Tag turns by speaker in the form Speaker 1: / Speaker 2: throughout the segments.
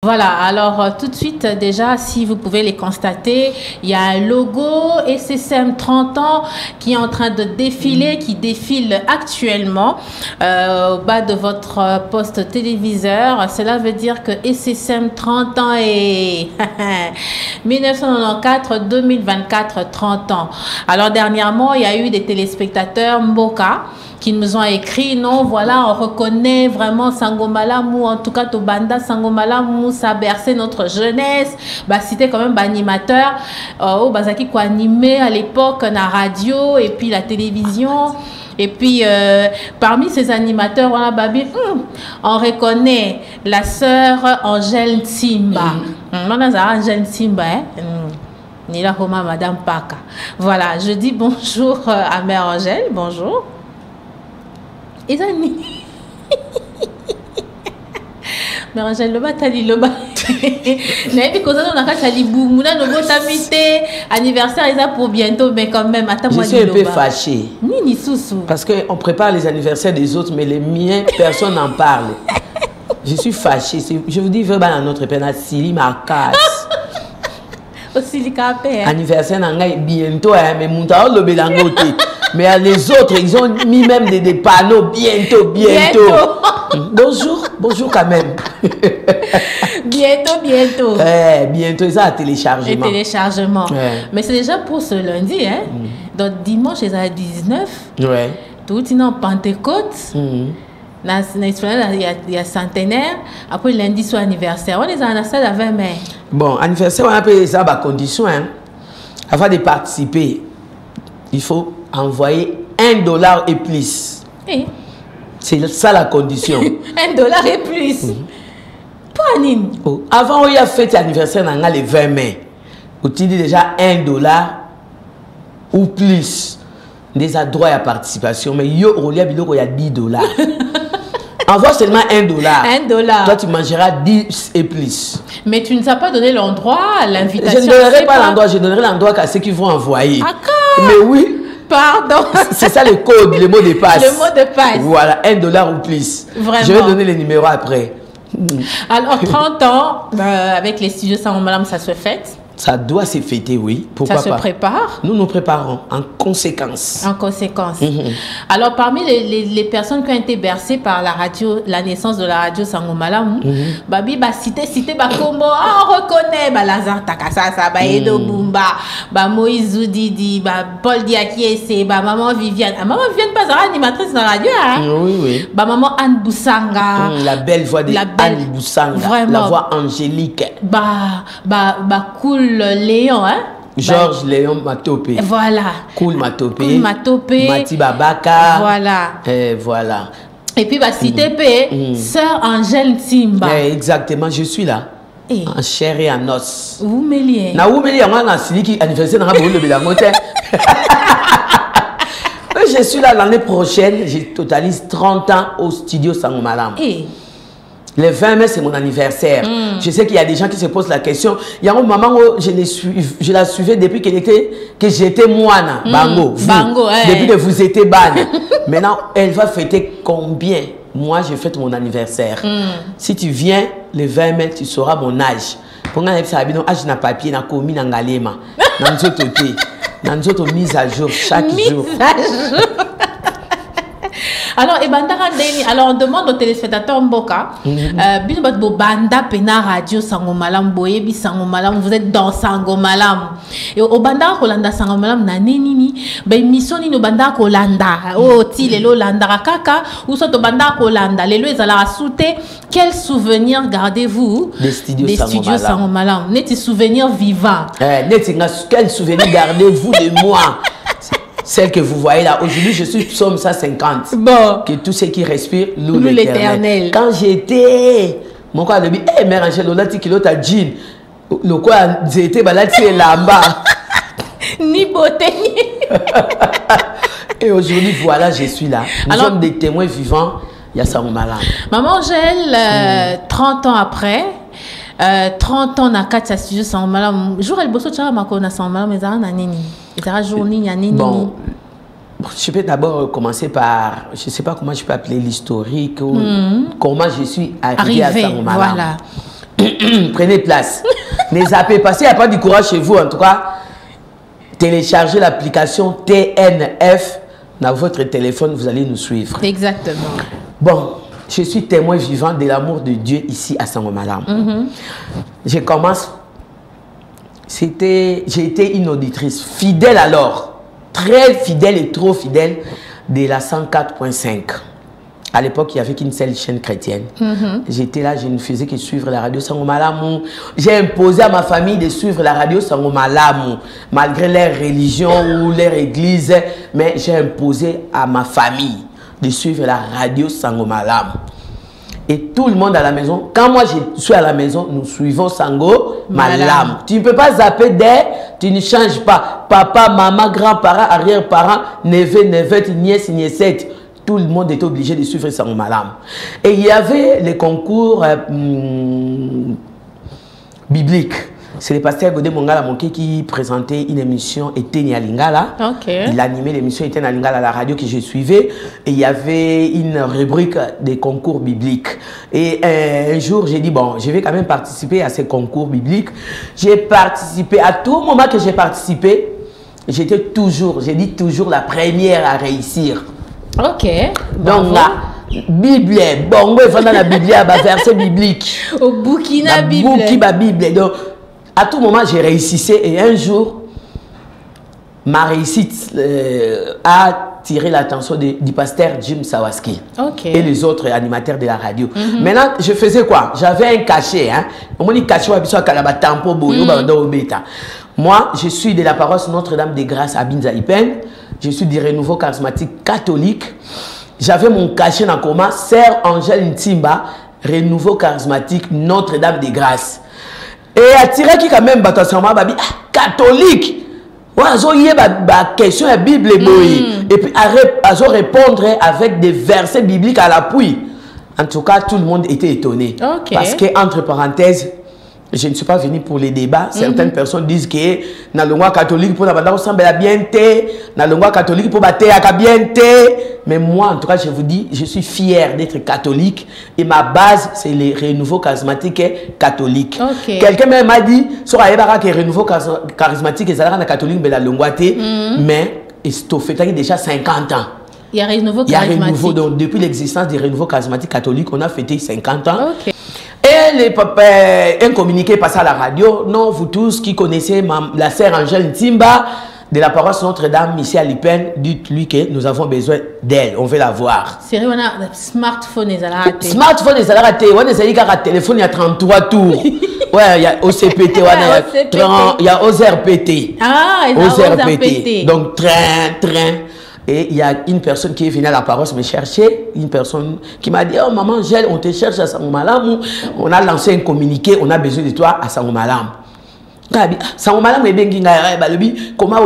Speaker 1: Voilà, alors tout de suite, déjà, si vous pouvez les constater, il y a un logo SSM 30 ans qui est en train de défiler, qui défile actuellement au bas de votre poste téléviseur. Cela veut dire que SSM 30 ans et 1994-2024, 30 ans. Alors dernièrement, il y a eu des téléspectateurs Mboka qui nous ont écrit, non, voilà, on reconnaît vraiment Sangomalamu, ou en tout cas Tobanda Sangomalamu, ça a bercé notre jeunesse. Bah, c'était quand même animateur, au Bazaki qui animé à l'époque la radio et puis la télévision. Et puis, parmi ces animateurs, on a Babi, on reconnaît la sœur Angèle Simba. On a Angèle Simba, ni la Roma Madame Paka. Voilà, je dis bonjour à Mère Angèle, bonjour. Isani. Mais Angèle Loba tali Loba. N'ayez pas on a qu'à tali Boumouna no botamité anniversaire ils pour bientôt mais quand même attends moi.
Speaker 2: Je suis un peu fâché.
Speaker 1: Ni sousou.
Speaker 2: Parce que on prépare les anniversaires des autres mais les miens personne n'en parle. Je suis fâché. Je vous dis vraiment à notre père Sili Marcas.
Speaker 1: Aussi les capés.
Speaker 2: Anniversaire n'angai bientôt mais monta le belangoté. Mais les autres, ils ont mis même des panneaux bientôt. Bonjour quand même.
Speaker 1: bientôt.
Speaker 2: Bientôt, ça a téléchargement.
Speaker 1: Et téléchargement. Mais c'est déjà pour ce lundi, hein. Donc dimanche, c'est à 19.
Speaker 2: Ouais.
Speaker 1: Tout est en Pentecôte. Il y a centenaire. Après lundi, soit anniversaire. On est en salle à 20 mai.
Speaker 2: Bon, anniversaire, on a payé ça par condition. Hein. Avant de participer, il faut envoyer $1 et plus. C'est ça la condition.
Speaker 1: $1 et plus. Pas Nine.
Speaker 2: Avant, on a fait l'anniversaire le 20 mai. On dit déjà $1 ou plus. Des droits à participation. Mais il y a $10. Envoie seulement $1.
Speaker 1: $1.
Speaker 2: Toi, tu mangeras 10 et plus.
Speaker 1: Mais tu ne nous as pas donné l'endroit, l'invitation.
Speaker 2: Je ne donnerai pas l'endroit, je donnerai l'endroit à ceux qui vont envoyer. Mais oui.
Speaker 1: Pardon.
Speaker 2: C'est ça le code, le mot de passe.
Speaker 1: Le mot de passe.
Speaker 2: Voilà, $1 ou plus.
Speaker 1: Vraiment.
Speaker 2: Je vais donner les numéros après.
Speaker 1: Alors, 30 ans, avec les studios Sangomalamu, ça se fête.
Speaker 2: Ça doit se fêter, oui. Pourquoi pas?
Speaker 1: Ça se prépare.
Speaker 2: Nous nous préparons en conséquence.
Speaker 1: En conséquence. Alors, parmi les personnes qui ont été bercées par la radio, la naissance de la radio Sangomalamu, Babi, cité, Bakombo, on reconnaît, Lazare Takasasa, Edo Bumba, Moïse Zoudidi, Paul Diakiese, Maman Viviane. Maman Viviane, pas animatrice dans la radio, hein?
Speaker 2: Oui.
Speaker 1: Maman Anne Boussanga.
Speaker 2: La belle voix de Anne Boussanga.
Speaker 1: Vraiment.
Speaker 2: La voix angélique.
Speaker 1: Cool Léon, hein?
Speaker 2: Georges Léon Matopé.
Speaker 1: Voilà.
Speaker 2: Cool Matopé.
Speaker 1: Cool Matopé.
Speaker 2: Mati Babaka.
Speaker 1: Voilà.
Speaker 2: Voilà.
Speaker 1: Et puis, CTP, sœur Angèle Simba.
Speaker 2: Exactement, je suis là. En chair et en os.
Speaker 1: Vous mêliez.
Speaker 2: Na vous mêliez, on a qui anniversaire dans le Bélamote. Je suis là l'année prochaine, je totalise 30 ans au studio Sangomalamu. Le 20 mai, c'est mon anniversaire. Je sais qu'il y a des gens qui se posent la question. Il y a un moment où je la suivais depuis que j'étais moine. Bango. Depuis que vous étiez ban. Maintenant, elle va fêter combien? Moi, je fête mon anniversaire. Si tu viens le 20 mai, tu sauras mon âge. Pour que tu aies âge na papier, na commis, na galema. Nous sommes mise à jour chaque jour.
Speaker 1: Alors, alors, on demande aux téléspectateurs Mboka, Banda Pena Radio Sangomalamu, Boyebi Sangomalamu, vous êtes dans Sangomalamu. Et au Banda Kolanda Sangomalamu, Nanini, mission ni no Banda Kolanda, Lelo Landa Kaka, ou soit au Banda Kolanda, Lelo Ezala Soute, quels souvenirs gardez-vous
Speaker 2: des studios
Speaker 1: Sangomalamu? N'est-ce souvenirs vivants?
Speaker 2: Quels souvenirs gardez-vous de moi? Celle que vous voyez là, aujourd'hui, je suis psaume 150.
Speaker 1: Bon.
Speaker 2: Que tout ce qui respire loue
Speaker 1: l'Éternel.
Speaker 2: Quand j'étais, mon corps a dit, Mère Angèle, on a dit qu'il a ta jean. Le quoi, j'étais, là, tu es là-bas.
Speaker 1: Ni beauté, ni.
Speaker 2: Et aujourd'hui, voilà, je suis là. Nous sommes des témoins vivants. Il y a Sangomalamu.
Speaker 1: Maman Angèle, 30 ans après, 30 ans na kati ya studio Sangomalamu. Jour el bosso tchara mako na Sangomalamu ezara na nini? Ezara journée ya nini?
Speaker 2: Bon, je peux d'abord commencer par, je ne sais pas comment je peux appeler l'historique ou comment je suis arrivé à Sangomalamu.
Speaker 1: Voilà.
Speaker 2: Prenez place. Ne zappez pas. S'il n'y a pas du courage chez vous, en tout cas, téléchargez l'application TNF dans votre téléphone, vous allez nous suivre.
Speaker 1: Exactement.
Speaker 2: Bon, je suis témoin vivant de l'amour de Dieu ici à Sangomalamu. Je commence. J'ai été une auditrice fidèle alors, très fidèle et trop fidèle de la 104.5. À l'époque, il n'y avait qu'une seule chaîne chrétienne. J'étais là, je ne faisais que suivre la radio Sangomalamu. J'ai imposé à ma famille de suivre la radio Sangomalamu, malgré leur religion ou leur église, mais j'ai imposé à ma famille de suivre la radio Sangomalamu. Et tout le monde à la maison, quand moi je suis à la maison, nous suivons Sangomalamu. Tu ne peux pas zapper tu ne changes pas. Papa, maman, grands-parents, arrière-parents, neveu, nevette, nièce, niècette. Tout le monde était obligé de suivre Sangomalamu. Et il y avait les concours bibliques. C'est le pasteur Godé Mongala Monké qui présentait une émission Eteni à Lingala. Il animait l'émission Eteni à Lingala à la radio que je suivais. Et il y avait une rubrique des concours bibliques. Et un jour, j'ai dit, bon, je vais quand même participer à ces concours bibliques. J'ai participé, à tout moment que j'ai participé, j'étais toujours, j'ai dit toujours la première à réussir.
Speaker 1: Ok.
Speaker 2: Donc là, Bible, bon, il faut dans la Bible, verset biblique.
Speaker 1: Au Burkina Bible.
Speaker 2: Bible. Donc, à tout moment, j'ai réussi. Et un jour, ma réussite a tiré l'attention du pasteur Jim Sawaski et les autres animateurs de la radio. Maintenant, je faisais quoi? J'avais un cachet. Moi, je suis de la paroisse Notre-Dame des Grâces à Binza-Ipen. Je suis du renouveau charismatique catholique. J'avais mon cachet dans coma, Sœur Angèle Ntimba, renouveau charismatique Notre-Dame des Grâces. Et attirer qui quand même catholique. Question la Bible et puis à répondre avec des versets bibliques à l'appui. En tout cas, tout le monde était étonné. Parce que, entre parenthèses, je ne suis pas venu pour les débats. Certaines personnes disent que dans le loi catholique, pour la ressemble à bien dans le loi catholique, pour battre à bien. Mais moi, en tout cas, je vous dis, je suis fier d'être catholique. Et ma base, c'est les renouveaux charismatiques catholiques. Quelqu'un même m'a dit, sur les renouveaux charismatiques, ils sont catholiques, mais la longuité, mais ils fait déjà 50 ans.
Speaker 1: Il y a renouveau charismatique.
Speaker 2: Donc, depuis l'existence des renouveaux charismatiques catholiques, on a fêté 50 ans. Et un communiqué passé à la radio. Non, vous tous qui connaissez la sœur Angèle Ntimba de la paroisse Notre-Dame ici à Lipen, dites-lui que nous avons besoin d'elle. On veut la voir.
Speaker 1: Sérieux, on a smartphone et raté.
Speaker 2: Smartphone et raté. On a un téléphone, il y a 33 tours. Ouais, il y a OCPT, il y a OZRPT.
Speaker 1: Ah, il y a OZRPT.
Speaker 2: Donc, train. Et il y a une personne qui est venue à la paroisse me chercher, une personne qui m'a dit, oh maman Angèle, on te cherche à Sangomalamu, on a lancé un communiqué, on a besoin de toi à Sangomalamu. Sangomalamu est bien comment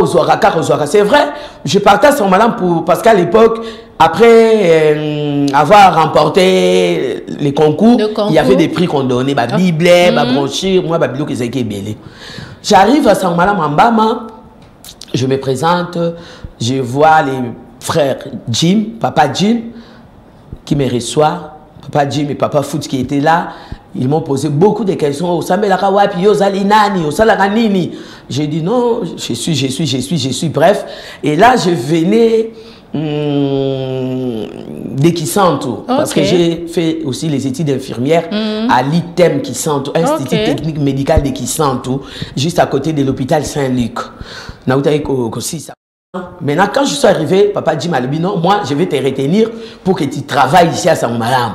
Speaker 2: c'est vrai, je partais à Sangomalamu parce qu'à l'époque, après avoir remporté les concours, il y avait des prix qu'on donnait, Bible, brochure, moi, Bible qui s'est belé. J'arrive à Sangomalamu en Bama, je me présente. Je vois les frères Jim, papa Jim, qui me reçoit. Papa Jim et papa Foot qui étaient là. Ils m'ont posé beaucoup de questions. J'ai dit non, je suis. Bref. Et là, je venais de Kisanto. Parce que j'ai fait aussi les études d'infirmière à l'ITEM Kisanto, Institut Technique Médical de Kisanto, juste à côté de l'hôpital Saint-Luc. Maintenant, quand je suis arrivé, papa dit non, moi, je vais te retenir pour que tu travailles ici à Sangomalamu.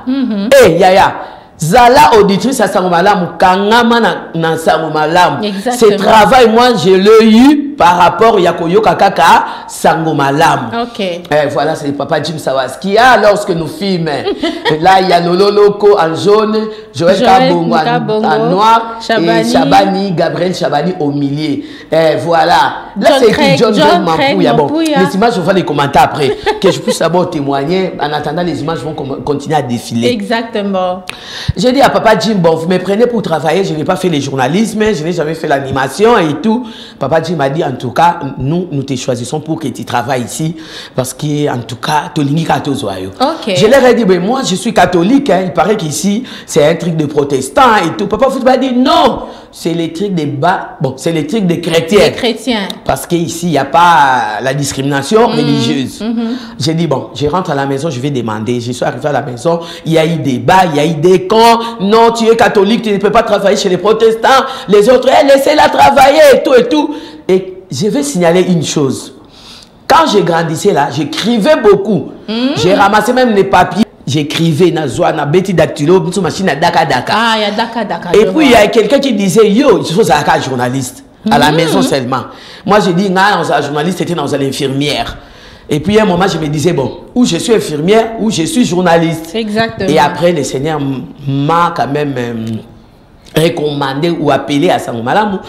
Speaker 2: Eh, Yaya, Zala auditrice à Sangomalamu, Kangama na Sangomalamu. Ce travail, moi, je l'ai eu par rapport à Yakoyo Kakaka Sangomalamu. Voilà, c'est papa Jim Sawaski. Ah, lorsque nous filmons, là, il y a Lolo Loco en jaune, Joël Kabongo en noir, et Chabani, Gabriel Chabani au milieu. Voilà. Là, c'est écrit John Mampouya. Bon, les images, je vais les commenter après. Que je puisse d'abord témoigner. En attendant, les images vont continuer à défiler.
Speaker 1: Exactement.
Speaker 2: J'ai dit à papa Jim, bon, vous me prenez pour travailler. Je n'ai pas fait le journalisme, je n'ai jamais fait l'animation et tout. Papa Jim m'a dit, en tout cas, nous te choisissons pour que tu travailles ici, parce que en tout cas, je leur ai dit, ben, moi je suis catholique, hein, il paraît qu'ici c'est un truc de protestants et tout. Papa Foot m'a dit non, c'est les trucs des c'est les trucs des chrétiens.
Speaker 1: Des chrétiens.
Speaker 2: Parce qu'ici, il n'y a pas la discrimination religieuse. J'ai dit, bon, je rentre à la maison, je vais demander. Je suis arrivé à la maison, il y a eu des débats, il y a eu des camps. Non, tu es catholique, tu ne peux pas travailler chez les protestants. Les autres, laissez-la travailler et tout et tout. Et je vais signaler une chose. Quand je grandissais là, j'écrivais beaucoup. J'ai ramassé même les papiers. J'écrivais na Betty Dactylo, machine à Daka Daka.
Speaker 1: Ah, il y a Daka Daka.
Speaker 2: Et puis il y a quelqu'un qui disait, yo, il faut être journaliste. À la maison seulement. Moi, je dis, non, journaliste, c'était dans une infirmière. Et puis, à un moment, je me disais, bon, ou je suis infirmière, ou je suis journaliste.
Speaker 1: Exactement.
Speaker 2: Et après, le Seigneur m'a quand même recommandé ou appelé à Sangomalam.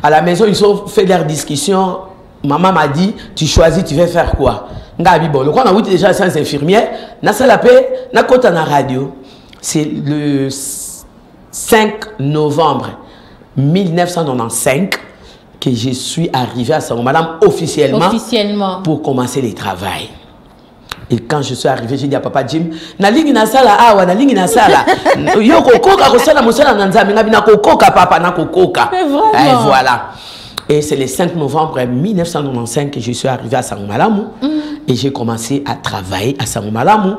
Speaker 2: À la maison, ils ont fait leur discussion. Maman m'a dit, tu choisis, tu veux faire quoi? Bon, le on a déjà 5 infirmières. Na salapé, na kota na radio. C'est le 5 novembre 1995 que je suis arrivé à Sangomalam officiellement pour commencer le travail. Et quand je suis arrivé, j'ai dit à Papa Jim, na lingi na sala awa, na lingi na sala. Yo kokoka ko sala mosala na nzambe ngabi na kokoka papa na kokoka. Et voilà. Et c'est le 5 novembre 1995 que je suis arrivé à Sangomalam et j'ai commencé à travailler à Sangomalam.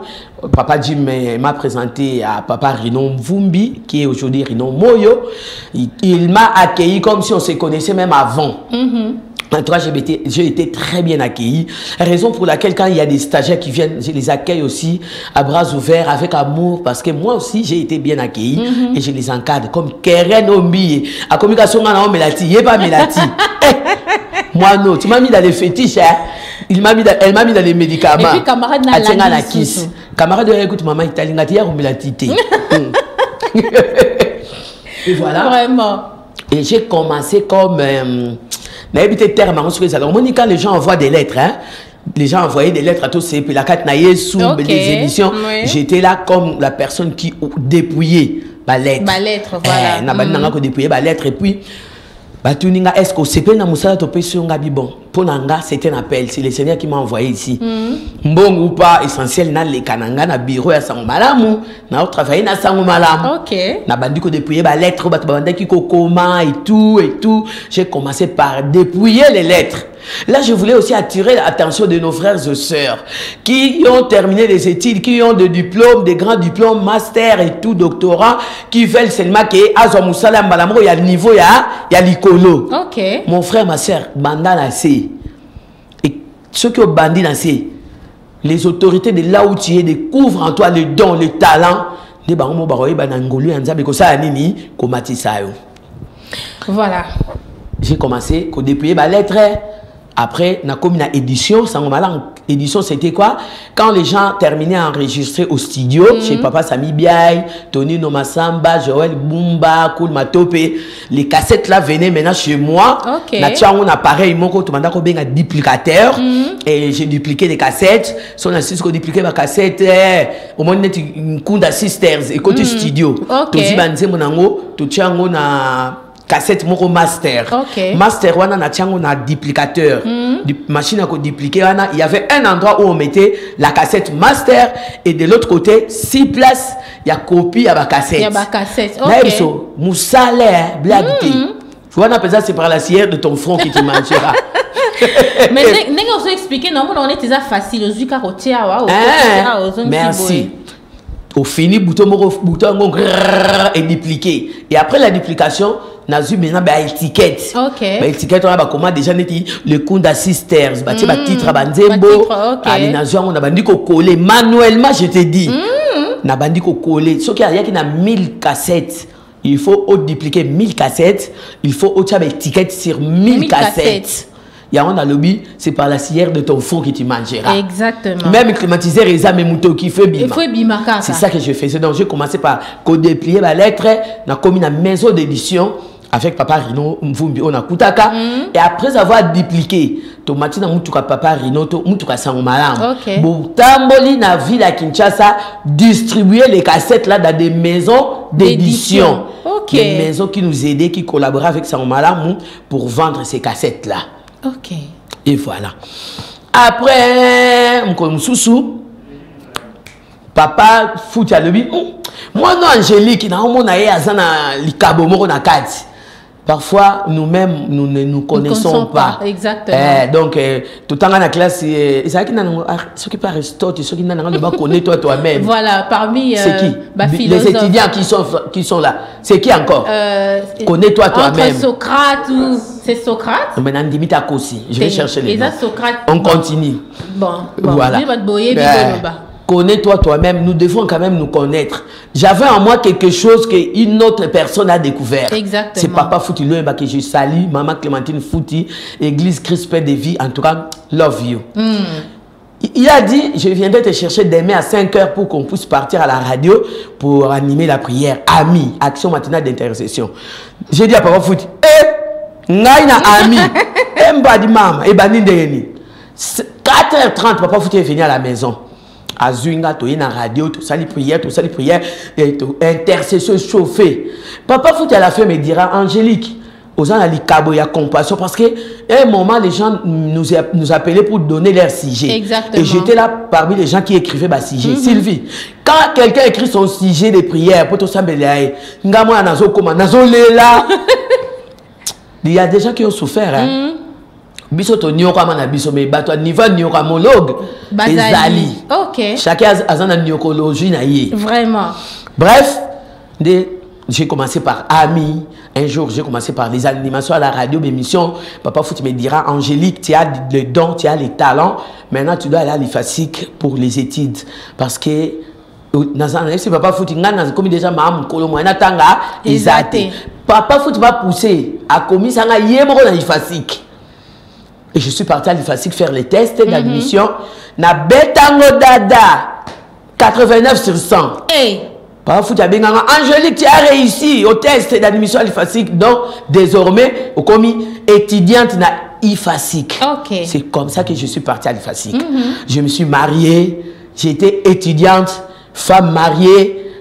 Speaker 2: Papa Jim m'a présenté à Papa Rino Mvumbi, qui est aujourd'hui Rino Moyo. Il m'a accueilli comme si on se connaissait même avant. En tout cas, j'ai été très bien accueilli. Raison pour laquelle, quand il y a des stagiaires qui viennent, je les accueille aussi à bras ouverts, avec amour, parce que moi aussi, j'ai été bien accueilli et je les encadre comme Keren Ombi. À communication, on Melati, il n'y a pas Melati. Moi, non, tu m'as mis dans les fétiches, hein? Elle m'a mis dans les médicaments. Et puis, camarade n'a la kiss. Camarade, écoute, maman, il t'a dit, il y a Melati. Et voilà.
Speaker 1: Vraiment.
Speaker 2: Et j'ai commencé comme... quand les gens envoient des lettres, hein, les gens envoyaient des lettres à tous ces, puis la carte naïe sous des émissions, j'étais là comme la personne qui dépouillait ma lettre.
Speaker 1: Ma lettre, voilà.
Speaker 2: Dépouillait ma lettre, et puis est-ce que c'est na musala topé sur ngabi bon pour nanga c'était un appel, c'est le Seigneur qui m'a envoyé ici. Bon ou pas essentiel na le kananga na bureau ya Sangomalam na travailler na Sangomalam. OK. Na bandi ko dépouiller ba lettre ba bandi ki ko comment et tout. J'ai commencé par dépouiller les lettres. Là, je voulais aussi attirer l'attention de nos frères et sœurs qui ont terminé les études, qui ont des diplômes, des grands diplômes, master et tout, doctorat, qui veulent seulement que Azomusala Mbalamo, il y a le niveau, il y a l'icolo.
Speaker 1: OK.
Speaker 2: Mon frère, ma sœur, Banda Nassé. Et ceux qui ont bandi Nassé, les autorités de là où tu es découvrent en toi le don, le talent.
Speaker 1: Voilà.
Speaker 2: J'ai commencé à dépouiller ma lettre. Après, on a commis une édition. Sangomalam, édition, c'était quoi? Quand les gens terminaient à enregistrer au studio, chez Papa Sami Biaï, Tony Nomasamba, Joël Bumba, Koul Matope, les cassettes là venaient maintenant chez moi.
Speaker 1: OK.
Speaker 2: On a un appareil, un duplicateur. Et j'ai dupliqué les cassettes. Si on a dupliqué ma cassette, au moins, on a une Kunda Sisters, et côté studio.
Speaker 1: OK.
Speaker 2: Cassette moko master. Master wana na tiango na duplicateur. Machine à dupliquer wana, il y avait un endroit où on mettait la cassette master et de l'autre côté 6 places, il y a copie à la cassette. Il y a
Speaker 1: la cassette.
Speaker 2: OK. Là so moussale blague. Tu vois na c'est par la cire de ton front qui te mangera.
Speaker 1: Mais n'est-ce pas expliquer non on est déjà facile aux yeux carotia wa
Speaker 2: merci. Au fini bouton et dupliquer. Et après la duplication, on a eu maintenant l'étiquette.
Speaker 1: OK.
Speaker 2: L'étiquette, on a comment déjà le Kunda Sisters, titre banzembo. On a bandi ko coller manuellement, je te dis. On a bandi ko coller. Ce qui a qui na 1000 cassettes. Il faut dupliquer 1000 cassettes. Il faut avoir l'étiquette sur 1000 cassettes. Il y a un lobby, c'est par la cire de ton fond que tu mangeras.
Speaker 1: Exactement.
Speaker 2: Même climatiseur, les âmes et moutons qui fait bima.
Speaker 1: C'est
Speaker 2: ça que je faisais. Donc, j'ai commencé par déplier ma lettre. On a commis une maison d'édition avec Papa Rino Mvumbi. On a Koutaka. Et après avoir dupliqué, tomati na mutuka Papa Rino, mutuka Sangomalam.
Speaker 1: OK.
Speaker 2: Bon, tamboli na ville à Kinshasa, distribuer les cassettes là dans des maisons d'édition.
Speaker 1: OK.
Speaker 2: Des maisons qui nous aidaient, qui collaboraient avec Sangomalam pour vendre ces cassettes là.
Speaker 1: Ok.
Speaker 2: Et voilà. Après, Moussou, papa fout à lui. Moi, non, Angélique, parfois, nous-mêmes, nous ne nous connaissons pas.
Speaker 1: Exactement.
Speaker 2: Donc, tout le temps dans la classe, c'est ceux qui parlent Aristote, ceux qui connaissent toi-même.
Speaker 1: Voilà, parmi
Speaker 2: les étudiants qui sont là. C'est qui encore? Connais-toi toi-même.
Speaker 1: Entre Socrate ou... C'est Socrate?
Speaker 2: Maintenant, je vais chercher les noms. On continue.
Speaker 1: Bon.
Speaker 2: Voilà. Connais-toi toi-même, nous devons quand même nous connaître. J'avais en moi quelque chose qu'une autre personne a découvert.
Speaker 1: Exactement.
Speaker 2: C'est Papa Fouti que je salue, Maman Clémentine Fouti, Église Christ Père de Vie, en tout cas, love you. Il a dit, je viendrai te chercher demain à 5 h pour qu'on puisse partir à la radio pour animer la prière. Ami, action matinale d'intercession. J'ai dit à Papa Fouti, Naina ami, Mbadi Mama, et Bani Ndeyeni. 4h30, Papa Fouti est venu à la maison. À Zunga, tu es dans la radio, tu salis prière, et intercession chauffée. Papa Fouti à la fin me dira, Angélique, aux gens à l'icabo, il y a compassion, parce qu'à un moment, les gens nous appelaient pour donner leur sujet.
Speaker 1: Exactement.
Speaker 2: Et j'étais là parmi les gens qui écrivaient ma sujet. Sylvie, quand quelqu'un écrit son sujet de prière, pour tout ça, il y a des gens qui ont souffert. Hein? Bisoto nyoko amana biso me bato niveau nyokologue ezali.
Speaker 1: OK.
Speaker 2: Chacun a sa nyokologie na yé.
Speaker 1: Vraiment.
Speaker 2: Bref, j'ai commencé par Ami. Un jour, j'ai commencé par les animations à la radio, l'émission. Papa Fouti me dira, Angélique, tu as le don, tu as les talents. Maintenant, tu dois aller à l'IFASIC pour les études. Parce que si Papa Fouti comme déjà Papa Fouti va pousser à commis ça na yémoro na l'IFASIC. Et je suis parti à l'IFASIC faire les tests d'admission. Na betango dada 89 sur 100.
Speaker 1: Hey.
Speaker 2: Papa Fouti a bien Angélique, tu as réussi au test d'admission à l'IFASIC. Donc, désormais, au commis étudiante na IFASIC.
Speaker 1: Okay.
Speaker 2: C'est comme ça que je suis parti à l'IFASIC. Je me suis mariée, j'ai été étudiante, femme mariée,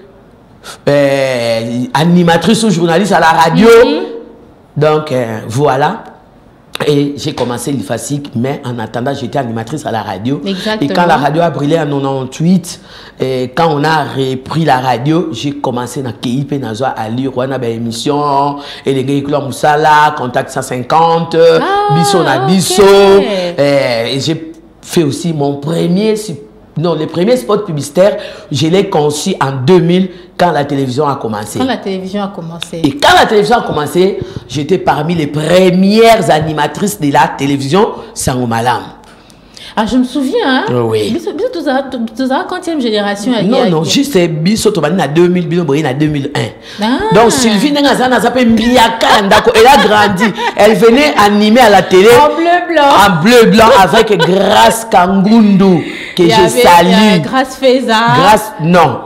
Speaker 2: animatrice ou journaliste à la radio. Donc, voilà. Et j'ai commencé l'IFASIC, mais en attendant, j'étais animatrice à la radio.
Speaker 1: Exactement.
Speaker 2: Et quand la radio a brûlé en 98, quand on a repris la radio, j'ai commencé à KIP, à lire une émission, et les gars, Moussala, Contact 150, Bisso na Bisso. Et j'ai fait aussi mon premier, les premiers spots publicitaires, je l'ai conçu en 2000, quand la télévision a commencé.
Speaker 1: Quand la télévision a commencé.
Speaker 2: Et quand la télévision a commencé, j'étais parmi les premières animatrices de la télévision Sangomalam.
Speaker 1: Ah, je me souviens, hein?
Speaker 2: Oui.
Speaker 1: Biso tu as quantième génération?
Speaker 2: Non, juste Biso Tobani en 2000, Biso Boyen en 2001. Donc Sylvie Nengazana s'appelle Miyaka Ndako. Elle a grandi. Elle venait animer à la télé.
Speaker 1: En bleu-blanc.
Speaker 2: En bleu-blanc avec Grâce Kangundu. Que je salue.
Speaker 1: Grâce Feza.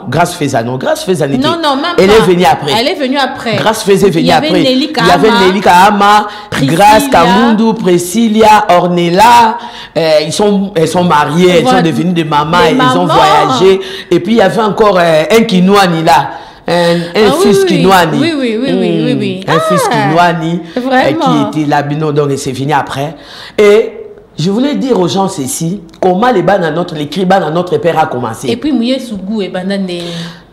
Speaker 2: Grâce Feza, non. Grâce Feza n'était.
Speaker 1: Non, même
Speaker 2: elle est venue après.
Speaker 1: Elle est venue après.
Speaker 2: Grâce Feza est venue après.
Speaker 1: Il y
Speaker 2: avait Nelly Kahama, Grâce Kangundu, Priscilla, Ornella. Elles sont mariées, elles sont devenues des mamans, elles ont voyagé. Et puis il y avait encore un Kinouani là. Un fils Kinouani.
Speaker 1: Oui.
Speaker 2: Un fils Kinouani qui était là, donc il s'est fini après. Et je voulais dire aux gens ceci, comment les l'écrit ban à notre père a commencé.
Speaker 1: Et puis Mouye Sougou et Banane.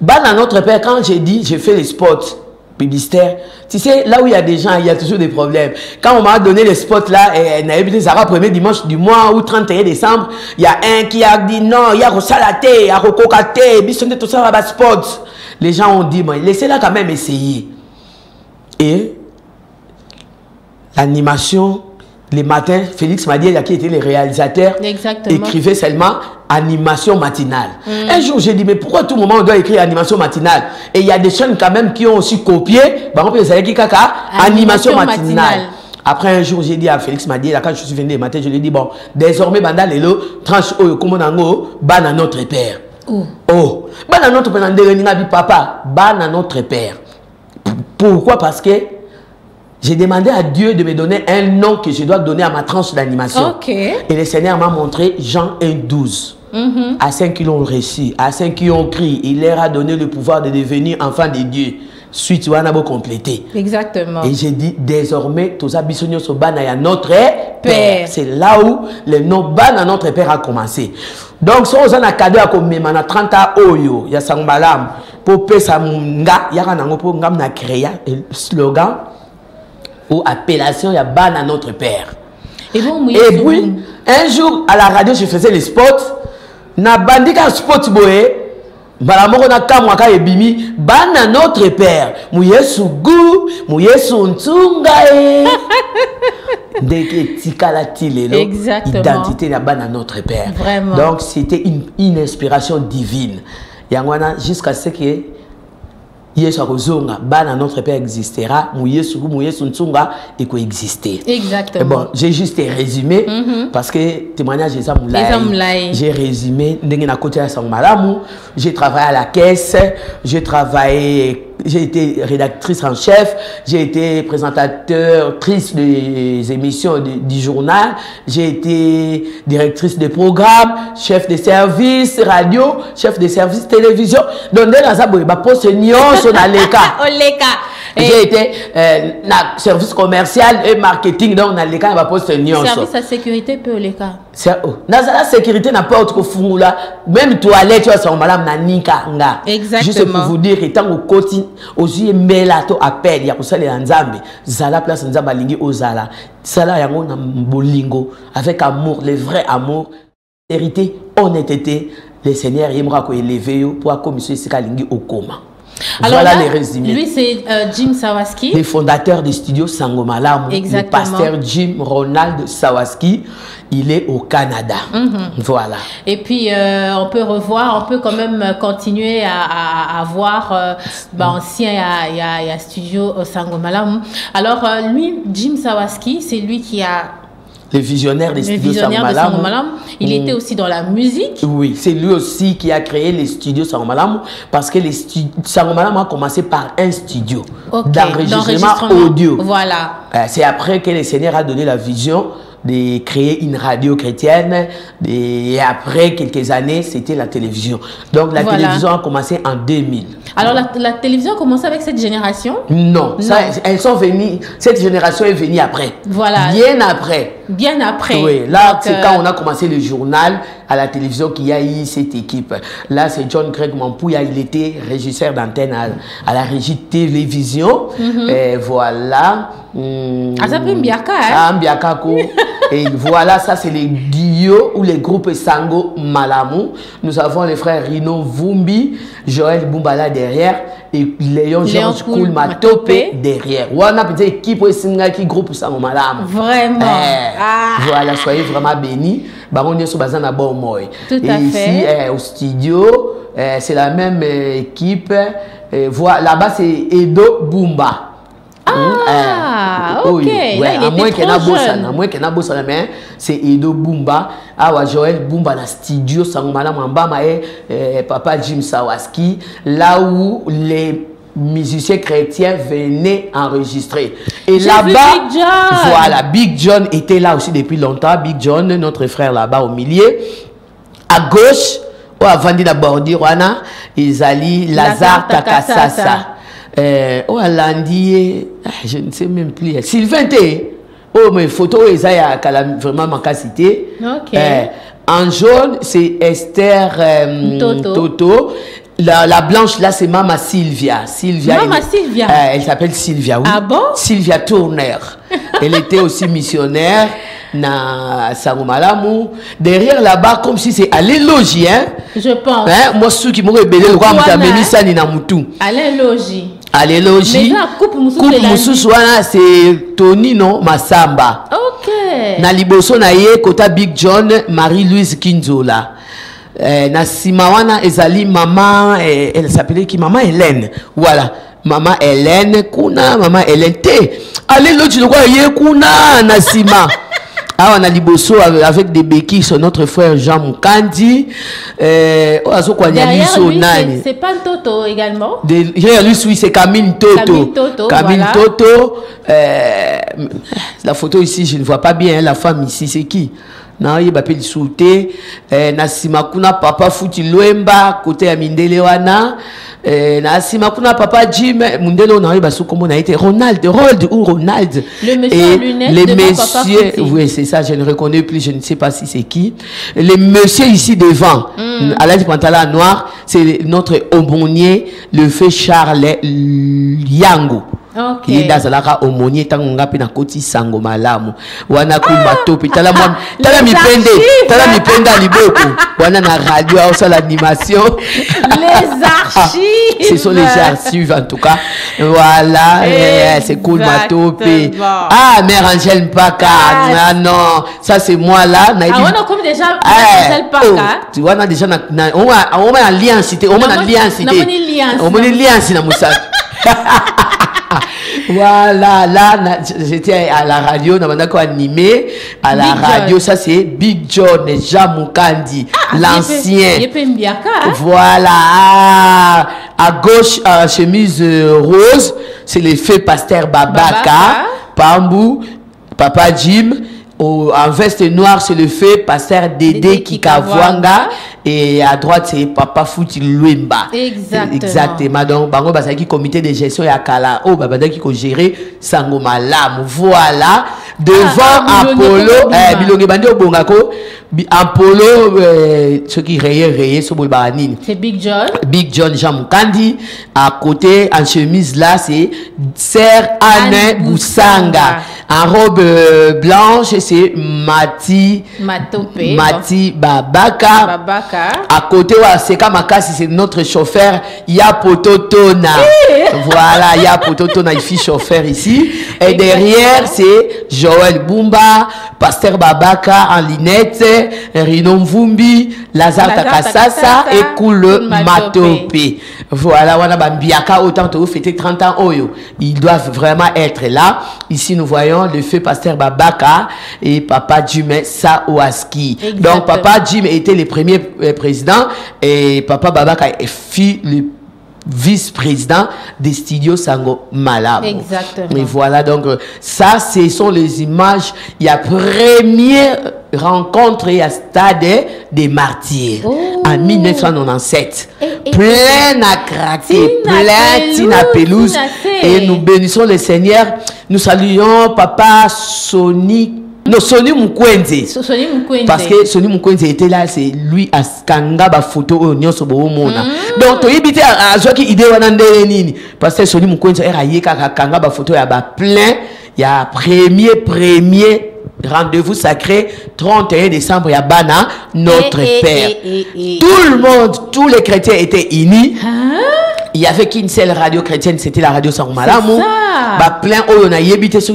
Speaker 2: Ban à notre père, quand j'ai fait les spots publicitaires, tu sais, là où il y a des gens, il y a toujours des problèmes. Quand on m'a donné les spots là, ça va premier dimanche du mois ou 31 décembre, il y a un qui a dit non, il y a Rosalate, il y a Rokokate, tout ça va spots. Les gens ont dit, bon, laissez-la quand même essayer. Et l'animation, les matins, Félix Madiel, qui était le réalisateur, écrivait seulement animation matinale. Un jour, j'ai dit, mais pourquoi tout le moment on doit écrire animation matinale? Et il y a des chaînes quand même qui ont aussi copié, par exemple, les Aleki Kaka, animation matinale. Après un jour, j'ai dit à Félix Madiel, quand je suis venu le matin, je lui ai dit, bon, désormais, Banda Lelo, tranche Oyokumonango, ban à notre père. Ban à notre père, papa, ban à notre père. Pourquoi? Parce que j'ai demandé à Dieu de me donner un nom que je dois donner à ma tranche d'animation. Et le Seigneur m'a montré Jean 1,12. À 5 qui l'ont reçu, à 5 qui ont crié, il leur a donné le pouvoir de devenir enfants de Dieu. Suite, on a beau compléter.
Speaker 1: Exactement.
Speaker 2: Et j'ai dit, désormais, tout ça, bisogno so bana ya notre
Speaker 1: père.
Speaker 2: C'est là où le nom Bana notre père a commencé. Donc, si on a un cadeau à comme 30 ans, il y a Sangomalam. Pour pesa nga, il y a un créé un slogan ou appellation, il y a Bana notre père. Et puis, un jour, à la radio, je faisais les spots. Na bandika spot boé. Balamoko na kamwaka ebimi. Bana notre père. Mouyesu gu. Mouyesu ntungae. Deke tikala tilelo.
Speaker 1: Exactement.
Speaker 2: Identité na bana notre père.
Speaker 1: Vraiment.
Speaker 2: Donc, c'était une inspiration divine. Yangwana, jusqu'à ce que Yesu akozonga, bana notre père existera, Mouyesu ntunga et coexister.
Speaker 1: Exactement.
Speaker 2: Bon, j'ai juste résumé parce que témoignage des Amoulaye. J'ai résumé ndenge na côté ya Sangomalamu, j'ai travaillé à la caisse, j'ai été rédactrice en chef, j'ai été présentatrice des émissions du journal, j'ai été directrice de programme, chef de service radio, chef de service télévision. Donc, dans la poste sur l'Aleka. J'ai été service commercial et marketing, donc dans l'Aleka, la poste
Speaker 1: service à sécurité peu Oleka.
Speaker 2: Dans la sécurité, n'a pas autre fumula, même toilette, tu vois, madame Nanika.
Speaker 1: Exactement.
Speaker 2: Juste pour vous dire, étant au côté, aux yeux, melato appel, il y a aussi les Nzambe, Zala place Nzamba lingi au Zala, Zala yango na bolingo, avec amour, le vrai amour, vérité, honnêteté, le Seigneur aimera qu'on élève pour comme monsieur Sikalingi au coma.
Speaker 1: Alors
Speaker 2: voilà
Speaker 1: là,
Speaker 2: les résumés.
Speaker 1: Lui, c'est Jim Sawaski.
Speaker 2: Le fondateur du studio Sangomalamu.
Speaker 1: Exactement.
Speaker 2: Le pasteur Jim Ronald Sawaski. Il est au Canada. Voilà.
Speaker 1: Et puis, on peut revoir, on peut quand même continuer à voir ancien, il y a studio Sangomalamu. Alors, lui, Jim Sawaski, c'est lui qui a...
Speaker 2: Le visionnaire des studios Sangomalamu.
Speaker 1: Il était aussi dans la musique.
Speaker 2: Oui, c'est lui aussi qui a créé les studios Sangomalamu parce que les Sangomalamu a commencé par un studio d'enregistrement audio.
Speaker 1: Voilà.
Speaker 2: C'est après que le Seigneur a donné la vision de créer une radio chrétienne et après quelques années, c'était la télévision. Donc la télévision a commencé en 2000.
Speaker 1: Alors la télévision a commencé avec cette génération?
Speaker 2: Non, ça, elles sont venues, cette génération est venue après.
Speaker 1: Voilà.
Speaker 2: Bien après.
Speaker 1: Bien après.
Speaker 2: Oui, là c'est quand on a commencé le journal à la télévision qu'il y a eu cette équipe. Là c'est John Craig Mampouya, il était régisseur d'antenne à la régie de télévision. Et voilà. Et voilà, ça c'est les duos ou les groupes Sangomalamu. Nous avons les frères Rino Vumbi, Joël Bumbala derrière et Léon Georges Koulmatope derrière. Voilà, petite équipe qui groupe Sangomalamu.
Speaker 1: Vraiment.
Speaker 2: Voilà, soyez vraiment bénis. Baron Yesu Bazana Bomoy.
Speaker 1: Tout à
Speaker 2: fait. Ici, au studio, c'est la même équipe. Voilà, là-bas c'est Edo Bumba.
Speaker 1: Ok.
Speaker 2: Ouais, à moins qu'il y ait un boss, mais c'est Edo Bumba. Ah, Joël Bumba, la studio, Sangomalamu Mbama et Papa Jim Sawaski, là où les musiciens chrétiens venaient enregistrer. Et là-bas, voilà, Big John était là aussi depuis longtemps. Big John, notre frère là-bas au milieu. À gauche, avant de la bordure, ils allaient Lazare Takasasa. Oh, Alandi, je ne sais même plus. Sylvain T. Oh, mes photos, ils ont vraiment ma cité.
Speaker 1: Ok.
Speaker 2: En jaune, c'est Esther Toto. La blanche, là, c'est Mama Sylvia.
Speaker 1: Mama Sylvia.
Speaker 2: Elle s'appelle Sylvia, oui.
Speaker 1: Ah bon?
Speaker 2: Sylvia Tourner. Elle était aussi missionnaire na Sangomalamu. Derrière là-bas, comme si c'est Alain Logis, hein?
Speaker 1: Je pense.
Speaker 2: Moi, ceux qui m'ont rebellé, le roi Moutameni Sani na Moutou.
Speaker 1: Alain Logis.
Speaker 2: Alain Logis. Coupe Moussouana, c'est Tony, non? Massamba.
Speaker 1: Ok.
Speaker 2: Na liboso na ye, kota Big John, Marie-Louise Kinzola. Na Simawana ezali maman, elle s'appelait qui? Maman Hélène. Voilà. Maman Hélène, kuna, maman Hélène. Allez, l'autre, tu le vois, yé, kuna, na Sima. Ah, on a liboso avec des béquilles sur notre frère Jean Moukandi.
Speaker 1: Derrière lui, c'est pas Toto également.
Speaker 2: Derrière lui, oui, c'est Camille Toto. Camille Toto. La photo ici, je ne vois pas bien. La femme ici, c'est qui? na yeba pe lisute na sima kuna papa Futi Lwemba côté ya mindele wana na sima kuna papa Jim mundele on yeba sou comment on a été Ronald ou Ronald
Speaker 1: le monsieur et lunettes
Speaker 2: les
Speaker 1: de
Speaker 2: messieurs oui c'est ça je ne reconnais plus je ne sais pas si c'est qui les messieurs ici devant à la pantala noir c'est notre aumônier le feu Charles Yango.
Speaker 1: Ok.
Speaker 2: Il dazalaka aumônier tangonga pe na koti sango malamu wana kumatopi tala mi penda liboko wana na radio au l'animation
Speaker 1: les archives
Speaker 2: ce sont les archives en tout cas voilà c'est cool matopi mère Angèle Mpaka non ça c'est moi là
Speaker 1: on a comme déjà Angèle Mpaka
Speaker 2: tu vois on a déjà on a alliance on a alliance na Moussa. Voilà, là, j'étais à la radio, on a animé à la
Speaker 1: Big
Speaker 2: radio,
Speaker 1: John.
Speaker 2: ça c'est Big John, Jean Moukandi, l'ancien. Voilà, à gauche, chemise rose, c'est le feu pasteur Babaka, Pambou, Papa Jim. En veste noire, c'est le feu pasteur Dédé Kikavwanga. Et à droite, c'est Papa Futi Lwemba. Exactement. Donc, bango basaki comité de gestion ya kala. Oh, babada qui ko gérer sango malamu. Voilà. Devant Apollo, bilonge bandi obongako. Apollo, ce qui rayé, ce boulbaranine.
Speaker 1: C'est Big John.
Speaker 2: Big John Jean Moukandi. À côté, en chemise là, c'est Sir Anne Boussanga. En robe blanche, c'est Mati Babaka. À côté, Seka Makasi, c'est notre chauffeur Yapoto Tona. Voilà, Yapoto Tona, il fait chauffeur ici. Et derrière, c'est Joël Bumba, Pasteur Babaka en linette, Rino Mvumbi, Lazare Takasasa et Koule Matope. Voilà, on a Bambiaka, autant que vous fêtez 30 ans, Oyo. Ils doivent vraiment être là. Ici, nous voyons le feu Pasteur Babaka et Papa Jim Sawaski. Donc, Papa Jim était le premier président et Papa Babaka fut le vice-président des studios Sango Malamu.
Speaker 1: Exactement.
Speaker 2: Et voilà, donc, ça, ce sont les images. Il y a première rencontre et à stade des martyrs en 1997. Plein à craquer, plein Tina Pelouse. Et nous bénissons le Seigneur. Nous saluons Papa Sony Mukwenze. Parce que Sony Mukwenze était là, c'est lui à Skanga ba photo oignon sur Bohomona. Donc tu ibité à Zoki idée wanande nini. Parce que Sony Mukwenze est raillé Kanga ba photo ya ba plein. Il y a premier rendez-vous sacré 31 décembre ya Bana notre Père. Tout le monde, tous les chrétiens étaient unis. Il y avait qu'une seule radio chrétienne, c'était la radio Sango Malamu. Bah plein on a yébité sur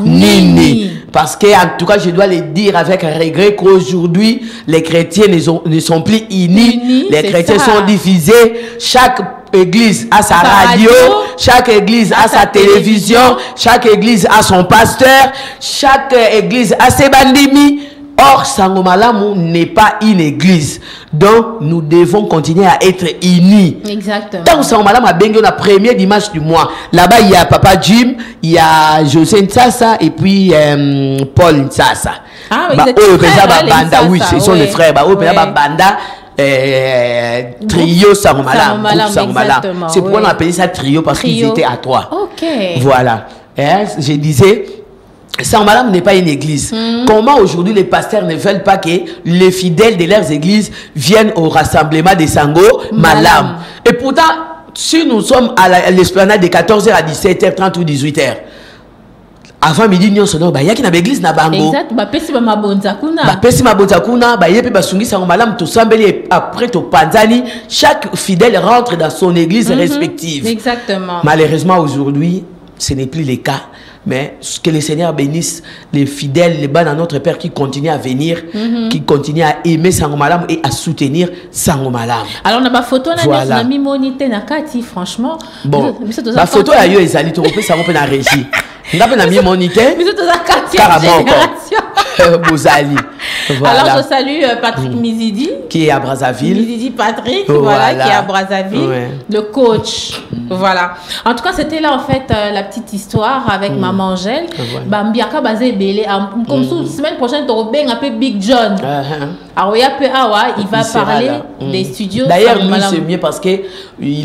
Speaker 2: Nini. Parce que en tout cas je dois le dire avec regret qu'aujourd'hui les chrétiens ne sont plus unis. Les chrétiens sont divisés. Chaque église a sa radio, chaque église a sa télévision, chaque église a son pasteur, chaque église a ses bandimi. Or, Sango Malamu n'est pas une église. Donc, nous devons continuer à être unis.
Speaker 1: Exactement.
Speaker 2: Tant que Sango Malamu a bien la première dimanche du mois. Là-bas, il y a Papa Jim, il y a José Ntsasa et puis Paul Ntsasa.
Speaker 1: Ah, oui, banda,
Speaker 2: oui, ce sont les frères. Banda. Trio Sango Malamu. C'est pourquoi on appelait ça trio, parce qu'ils étaient à trois.
Speaker 1: Ok.
Speaker 2: Voilà. Je disais, Sango Malamu n'est pas une église. Comment aujourd'hui les pasteurs ne veulent pas que les fidèles de leurs églises viennent au rassemblement de Sango Malamu? Et pourtant, si nous sommes à l'esplanade de 14h à 17h30 ou 18h, avant midi nous sommes il y a qui na église na bango.
Speaker 1: Exact, ba pesi ba mabonza kuna.
Speaker 2: Ba pesi mabonza kuna, ba yepe ba sungi Sango Malamu to sambeli après to panzani, chaque fidèle rentre dans son église respective.
Speaker 1: Exactement.
Speaker 2: Malheureusement aujourd'hui, ce n'est plus le cas. Mais que le Seigneur bénisse les fidèles, les bas dans notre Père qui continuent à venir, qui continuent à aimer Sango Malamu et à soutenir Sango Malamu.
Speaker 1: Alors, on a ma photo, on a mis monité na kati, franchement.
Speaker 2: Bon, la photo a eu ezali, tu repères ça, on peut la régie. On a mis monité.
Speaker 1: Mais tout ça 4e génération.
Speaker 2: Bozali.
Speaker 1: Voilà. Alors, je salue Patrick Mizidi.
Speaker 2: Qui est à Brazzaville.
Speaker 1: Mizidi Patrick, voilà, qui est à Brazzaville. Ouais. Le coach. Voilà. En tout cas, c'était là, en fait, la petite histoire avec Maman Angèle. Bambiaka basé belé. Comme ça, semaine prochaine, tu auras un peu Big John. Alors, il va parler des studios.
Speaker 2: D'ailleurs, lui, c'est mieux parce qu'il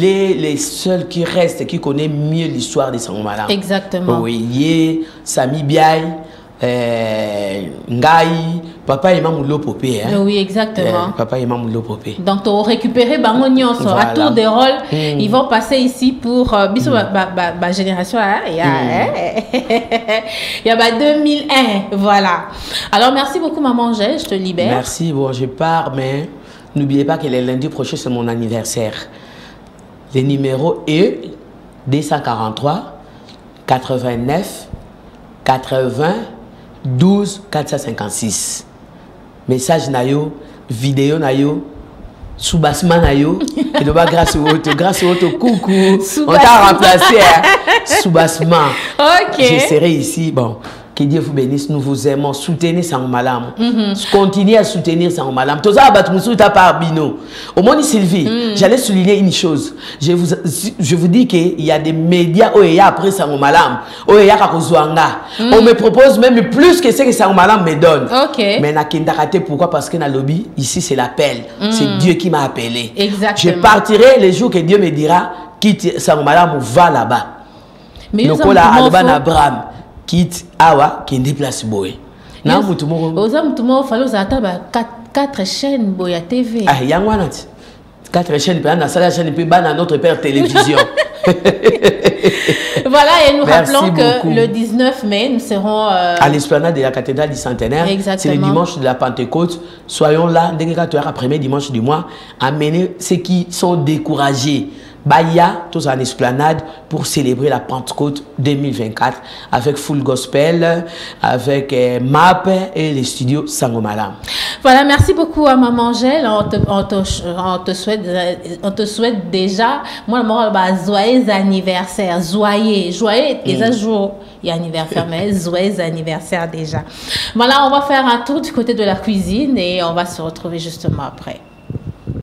Speaker 2: est le seul qui reste, qui connaît mieux l'histoire des Sangomalam.
Speaker 1: Exactement.
Speaker 2: Oui, il est Sami Biaï. Ngai, papa et maman Lopopé.
Speaker 1: Oui, exactement.
Speaker 2: Papa et maman Lopopé.
Speaker 1: Donc, tu as récupéré Bangonion à tour de rôle. Ils vont passer ici pour ma génération. Il y a 2001. Voilà. Alors, merci beaucoup, Maman Angèle. Je te libère.
Speaker 2: Merci. Bon, je pars, mais n'oubliez pas que le lundi prochain, c'est mon anniversaire. Le numéro est 243 89 80 12 456. Message nayo, vidéo nayo, soubassement nayo, et de grâce au coucou, on t'a remplacé, soubassement.
Speaker 1: Ok.
Speaker 2: Je serai ici, bon. Que Dieu vous bénisse, nous vous aimons. Soutenez Sangomalam. Continuez à soutenir Sangomalam. Tout ça, par Bino. Au moins, Sylvie, j'allais souligner une chose. Je vous dis qu'il y a des médias où il y a après Sangomalam, où il y a Kakozouanga. On me propose même plus que ce que Sangomalam me donne.
Speaker 1: Okay.
Speaker 2: Mais pourquoi? Parce que dans le lobby, ici, c'est l'appel. C'est Dieu qui m'a appelé.
Speaker 1: Exactement.
Speaker 2: Je partirai le jour que Dieu me dira, quitte Sangomalam, va là-bas.
Speaker 1: Mais nous
Speaker 2: sommes Abraham. Quitte awa qui déplace boy. Na mutumo.
Speaker 1: Oza mutumo falo za taba 4 chaînes boya TV.
Speaker 2: Ah yangwana. 4 chaînes puis na sala chaîne puis bana notre père télévision.
Speaker 1: Voilà, et nous rappelons que le 19 mai, nous serons
Speaker 2: à l'esplanade de la cathédrale du Centenaire. C'est le dimanche de la Pentecôte. Soyons là, dès que tu as premier dimanche du mois, amener ceux qui sont découragés. Baya, tous en esplanade pour célébrer la Pentecôte 2024 avec Full Gospel, avec MAP et les studios Sangomalam.
Speaker 1: Voilà, merci beaucoup à Maman Angèle. On te souhaite déjà, moi, joyeux anniversaire, joyeux et un jour. Il y a anniversaire, mais joyeux anniversaire déjà. Voilà, on va faire un tour du côté de la cuisine et on va se retrouver justement après.